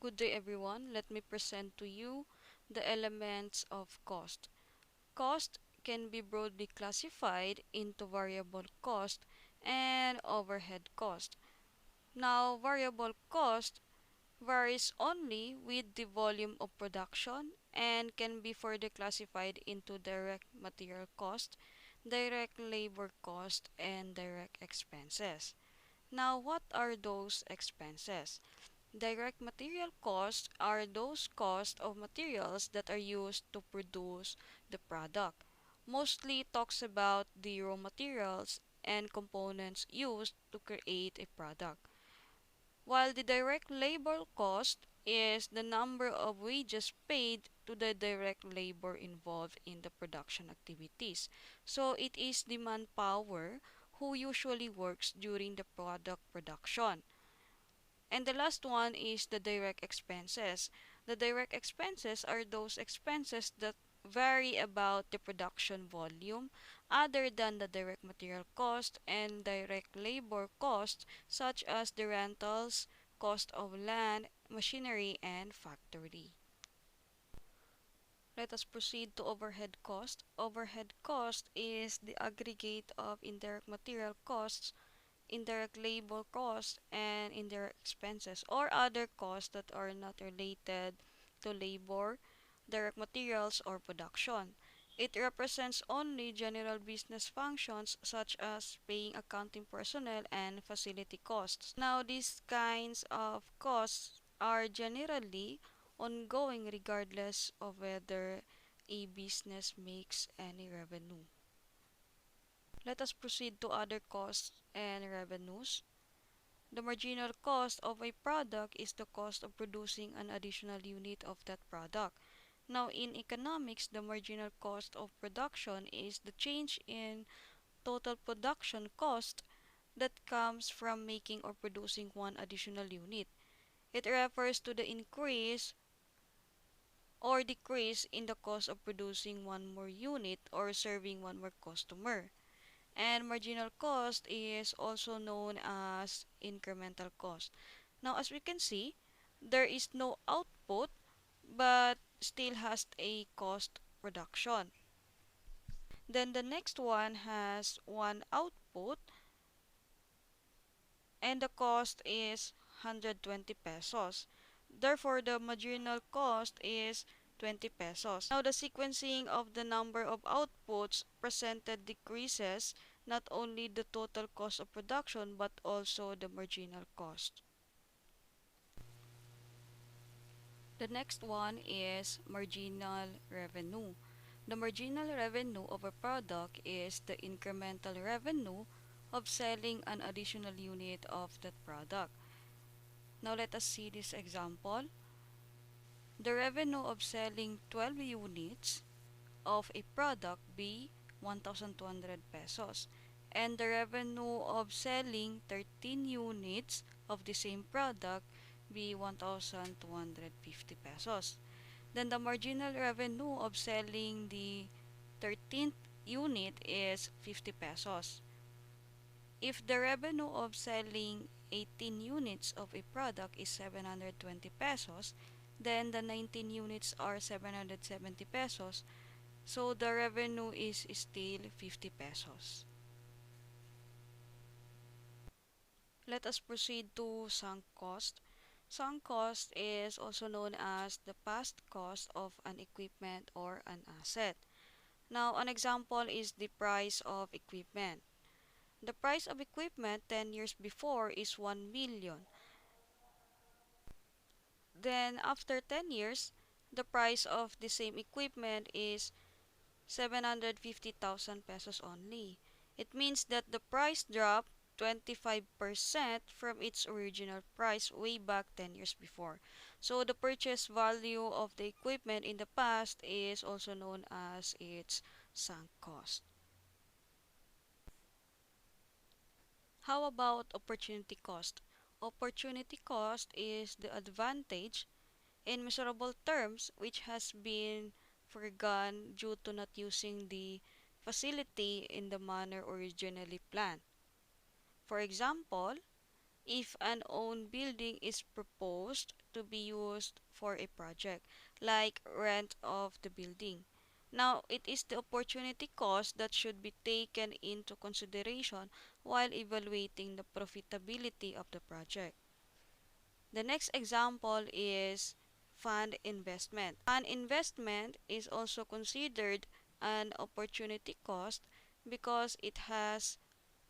Good day everyone. Let me present to you the elements of cost. Cost can be broadly classified into variable cost and overhead cost. Now, variable cost varies only with the volume of production and can be further classified into direct material cost, direct labor cost, and direct expenses. Now, what are those expenses? Direct material costs are those costs of materials that are used to produce the product. Mostly talks about the raw materials and components used to create a product. While the direct labor cost is the number of wages paid to the direct labor involved in the production activities. So it is the manpower who usually works during the product production. And the last one is the direct expenses. The direct expenses are those expenses that vary about the production volume other than the direct material cost and direct labor cost such as the rentals, cost of land, machinery, and factory. Let us proceed to overhead cost. Overhead cost is the aggregate of indirect material costs, indirect labor costs, and indirect expenses or other costs that are not related to labor, direct materials, or production. It represents only general business functions such as paying accounting personnel and facility costs. Now, these kinds of costs are generally ongoing regardless of whether a business makes any revenue. Let us proceed to other costs and revenues. The marginal cost of a product is the cost of producing an additional unit of that product. Now, in economics, the marginal cost of production is the change in total production cost that comes from making or producing one additional unit. It refers to the increase or decrease in the cost of producing one more unit or serving one more customer. And marginal cost is also known as incremental cost. Now, as we can see, there is no output but still has a cost reduction. Then the next one has one output and the cost is 120 pesos. Therefore, the marginal cost is 20 pesos. Now, the sequencing of the number of outputs presented decreases not only the total cost of production but also the marginal cost. The next one is marginal revenue. The marginal revenue of a product is the incremental revenue of selling an additional unit of that product. Now let us see this example. The revenue of selling 12 units of a product be 1,200 pesos and the revenue of selling 13 units of the same product be 1,250 pesos. Then the marginal revenue of selling the 13th unit is 50 pesos. If the revenue of selling 18 units of a product is 720 pesos, then the 19 units are 770 pesos. So the revenue is still 50 pesos. Let us proceed to sunk cost. Sunk cost is also known as the past cost of an equipment or an asset. Now, an example is the price of equipment. The price of equipment 10 years before is 1 million. Then, after 10 years, the price of the same equipment is 750,000 pesos only. It means that the price dropped 25% from its original price way back 10 years before. So the purchase value of the equipment in the past is also known as its sunk cost. How about opportunity cost? Opportunity cost is the advantage in measurable terms which has been forgone due to not using the facility in the manner originally planned. For example, if an owned building is proposed to be used for a project, like rent of the building. Now, it is the opportunity cost that should be taken into consideration while evaluating the profitability of the project. The next example is fund investment. Fund investment is also considered an opportunity cost because it has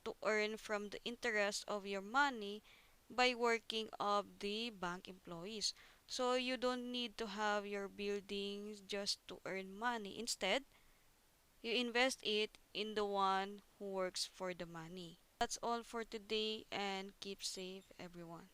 to earn from the interest of your money by working of the bank employees. So you don't need to have your buildings just to earn money. Instead, you invest it in the one who works for the money. That's all for today and keep safe everyone.